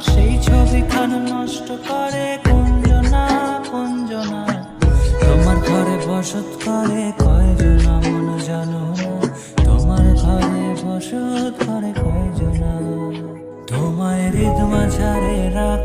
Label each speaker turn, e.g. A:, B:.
A: সেই ছবিখান নষ্ট করে কুঞ্জনা কুঞ্জনা। তোমার ঘরে বসত করে কয়জনা মন জানো না, তোমার ঘরে বসত করে কয়জনা। তোমায় হৃদ মাঝারে রাখ